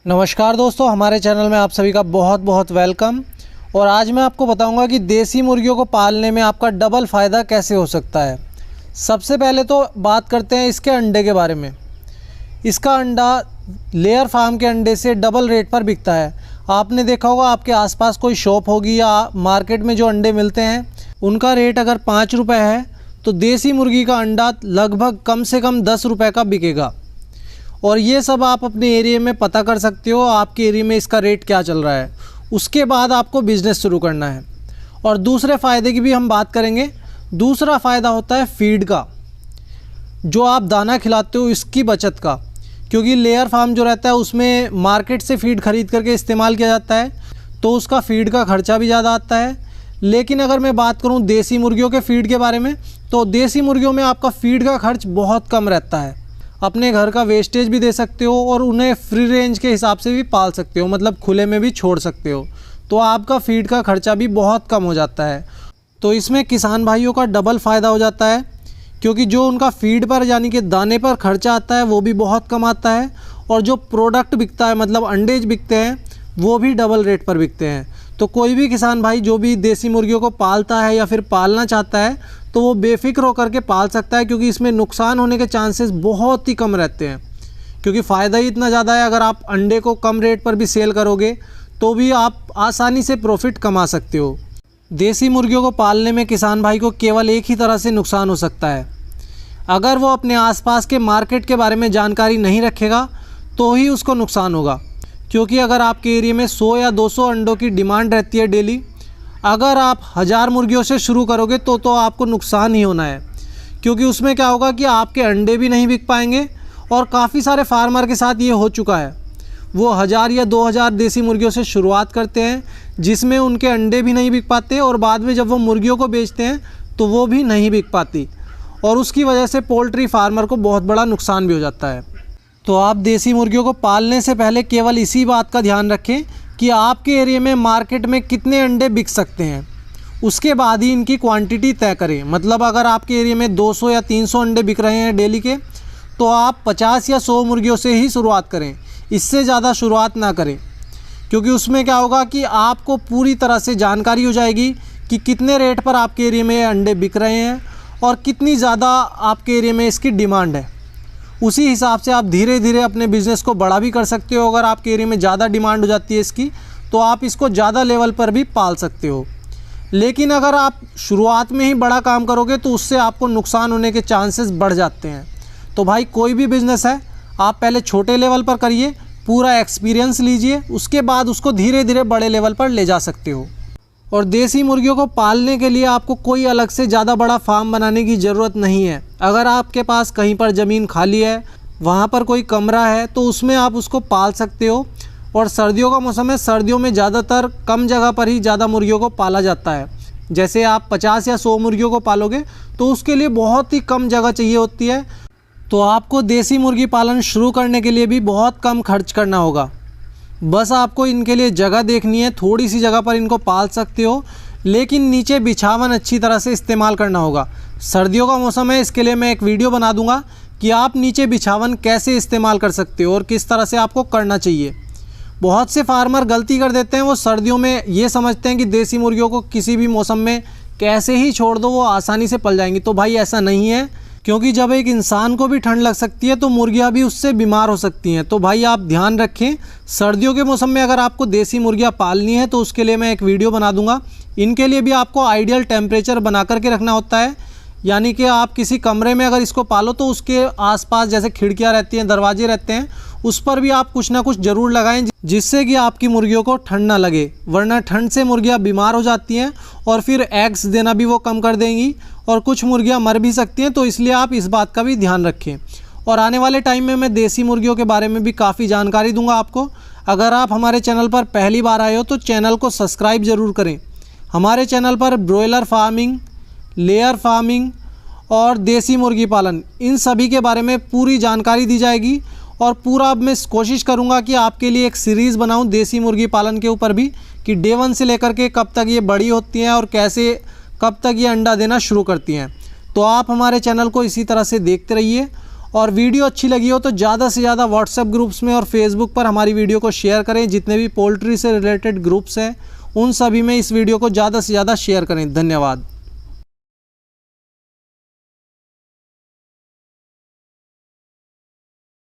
नमस्कार दोस्तों, हमारे चैनल में आप सभी का बहुत बहुत वेलकम। और आज मैं आपको बताऊंगा कि देसी मुर्गियों को पालने में आपका डबल फ़ायदा कैसे हो सकता है। सबसे पहले तो बात करते हैं इसके अंडे के बारे में। इसका अंडा लेयर फार्म के अंडे से डबल रेट पर बिकता है। आपने देखा होगा, आपके आसपास कोई शॉप होगी या मार्केट में जो अंडे मिलते हैं उनका रेट अगर 5 रुपये है तो देसी मुर्गी का अंडा लगभग कम से कम 10 रुपये का बिकेगा। और ये सब आप अपने एरिया में पता कर सकते हो, आपके एरिया में इसका रेट क्या चल रहा है। उसके बाद आपको बिज़नेस शुरू करना है। और दूसरे फ़ायदे की भी हम बात करेंगे। दूसरा फ़ायदा होता है फीड का, जो आप दाना खिलाते हो इसकी बचत का। क्योंकि लेयर फार्म जो रहता है उसमें मार्केट से फ़ीड ख़रीद करके इस्तेमाल किया जाता है, तो उसका फ़ीड का ख़र्चा भी ज़्यादा आता है। लेकिन अगर मैं बात करूँ देसी मुर्गियों के फ़ीड के बारे में, तो देसी मुर्गियों में आपका फ़ीड का खर्च बहुत कम रहता है। अपने घर का वेस्टेज भी दे सकते हो और उन्हें फ्री रेंज के हिसाब से भी पाल सकते हो, मतलब खुले में भी छोड़ सकते हो, तो आपका फ़ीड का खर्चा भी बहुत कम हो जाता है। तो इसमें किसान भाइयों का डबल फ़ायदा हो जाता है, क्योंकि जो उनका फ़ीड पर यानी कि दाने पर खर्चा आता है वो भी बहुत कम आता है, और जो प्रोडक्ट बिकता है मतलब अंडे बिकते हैं वो भी डबल रेट पर बिकते हैं। तो कोई भी किसान भाई जो भी देसी मुर्गियों को पालता है या फिर पालना चाहता है तो वो बेफिक्र होकर के पाल सकता है, क्योंकि इसमें नुकसान होने के चांसेस बहुत ही कम रहते हैं। क्योंकि फ़ायदा ही इतना ज़्यादा है, अगर आप अंडे को कम रेट पर भी सेल करोगे तो भी आप आसानी से प्रॉफिट कमा सकते हो। देसी मुर्गियों को पालने में किसान भाई को केवल एक ही तरह से नुकसान हो सकता है, अगर वो अपने आसपास के मार्केट के बारे में जानकारी नहीं रखेगा तो ही उसको नुकसान होगा। क्योंकि अगर आपके एरिया में 100 या 200 अंडों की डिमांड रहती है डेली, अगर आप 1000 मुर्गियों से शुरू करोगे तो आपको नुकसान ही होना है। क्योंकि उसमें क्या होगा कि आपके अंडे भी नहीं बिक पाएंगे। और काफ़ी सारे फार्मर के साथ ये हो चुका है, वो 1000 या 2000 देसी मुर्गियों से शुरुआत करते हैं जिसमें उनके अंडे भी नहीं बिक पाते, और बाद में जब वो मुर्गियों को बेचते हैं तो वो भी नहीं बिक पाती, और उसकी वजह से पोल्ट्री फार्मर को बहुत बड़ा नुकसान भी हो जाता है। तो आप देसी मुर्गियों को पालने से पहले केवल इसी बात का ध्यान रखें कि आपके एरिया में मार्केट में कितने अंडे बिक सकते हैं, उसके बाद ही इनकी क्वांटिटी तय करें। मतलब अगर आपके एरिया में 200 या 300 अंडे बिक रहे हैं डेली के, तो आप 50 या 100 मुर्गियों से ही शुरुआत करें, इससे ज़्यादा शुरुआत ना करें। क्योंकि उसमें क्या होगा कि आपको पूरी तरह से जानकारी हो जाएगी कि कितने रेट पर आपके एरिया में अंडे बिक रहे हैं और कितनी ज़्यादा आपके एरिया में इसकी डिमांड है। उसी हिसाब से आप धीरे धीरे अपने बिज़नेस को बड़ा भी कर सकते हो। अगर आपके एरिया में ज़्यादा डिमांड हो जाती है इसकी, तो आप इसको ज़्यादा लेवल पर भी पाल सकते हो। लेकिन अगर आप शुरुआत में ही बड़ा काम करोगे तो उससे आपको नुकसान होने के चांसेस बढ़ जाते हैं। तो भाई कोई भी बिज़नेस है, आप पहले छोटे लेवल पर करिए, पूरा एक्सपीरियंस लीजिए, उसके बाद उसको धीरे धीरे बड़े लेवल पर ले जा सकते हो। और देसी मुर्गियों को पालने के लिए आपको कोई अलग से ज़्यादा बड़ा फार्म बनाने की ज़रूरत नहीं है। अगर आपके पास कहीं पर ज़मीन खाली है, वहाँ पर कोई कमरा है, तो उसमें आप उसको पाल सकते हो। और सर्दियों का मौसम है, सर्दियों में ज़्यादातर कम जगह पर ही ज़्यादा मुर्गियों को पाला जाता है। जैसे आप 50 या 100 मुर्गियों को पालोगे तो उसके लिए बहुत ही कम जगह चाहिए होती है। तो आपको देसी मुर्गी पालन शुरू करने के लिए भी बहुत कम खर्च करना होगा। बस आपको इनके लिए जगह देखनी है, थोड़ी सी जगह पर इनको पाल सकते हो, लेकिन नीचे बिछावन अच्छी तरह से इस्तेमाल करना होगा। सर्दियों का मौसम है, इसके लिए मैं एक वीडियो बना दूंगा कि आप नीचे बिछावन कैसे इस्तेमाल कर सकते हो और किस तरह से आपको करना चाहिए। बहुत से फार्मर गलती कर देते हैं, वो सर्दियों में ये समझते हैं कि देसी मुर्गियों को किसी भी मौसम में कैसे ही छोड़ दो, वो आसानी से पल जाएंगी। तो भाई ऐसा नहीं है, क्योंकि जब एक इंसान को भी ठंड लग सकती है तो मुर्गियां भी उससे बीमार हो सकती हैं। तो भाई आप ध्यान रखें, सर्दियों के मौसम में अगर आपको देसी मुर्गियां पालनी है तो उसके लिए मैं एक वीडियो बना दूंगा। इनके लिए भी आपको आइडियल टेम्परेचर बना करके रखना होता है, यानी कि आप किसी कमरे में अगर इसको पालो तो उसके आसपास जैसे खिड़कियाँ रहती हैं, दरवाजे रहते हैं, उस पर भी आप कुछ ना कुछ ज़रूर लगाएं, जिससे कि आपकी मुर्गियों को ठंड ना लगे। वरना ठंड से मुर्गियाँ बीमार हो जाती हैं और फिर एग्स देना भी वो कम कर देंगी, और कुछ मुर्गियाँ मर भी सकती हैं। तो इसलिए आप इस बात का भी ध्यान रखें। और आने वाले टाइम में मैं देसी मुर्गियों के बारे में भी काफ़ी जानकारी दूंगा आपको। अगर आप हमारे चैनल पर पहली बार आए हो तो चैनल को सब्सक्राइब ज़रूर करें। हमारे चैनल पर ब्रॉयलर फार्मिंग, लेयर फार्मिंग और देसी मुर्गी पालन, इन सभी के बारे में पूरी जानकारी दी जाएगी। और पूरा अब मैं कोशिश करूंगा कि आपके लिए एक सीरीज़ बनाऊं देसी मुर्गी पालन के ऊपर भी, कि डे 1 से लेकर के कब तक ये बड़ी होती हैं और कैसे कब तक ये अंडा देना शुरू करती हैं। तो आप हमारे चैनल को इसी तरह से देखते रहिए और वीडियो अच्छी लगी हो तो ज़्यादा से ज़्यादा व्हाट्सएप ग्रुप्स में और फेसबुक पर हमारी वीडियो को शेयर करें। जितने भी पोल्ट्री से रिलेटेड ग्रुप्स हैं उन सभी में इस वीडियो को ज़्यादा से ज़्यादा शेयर करें। धन्यवाद।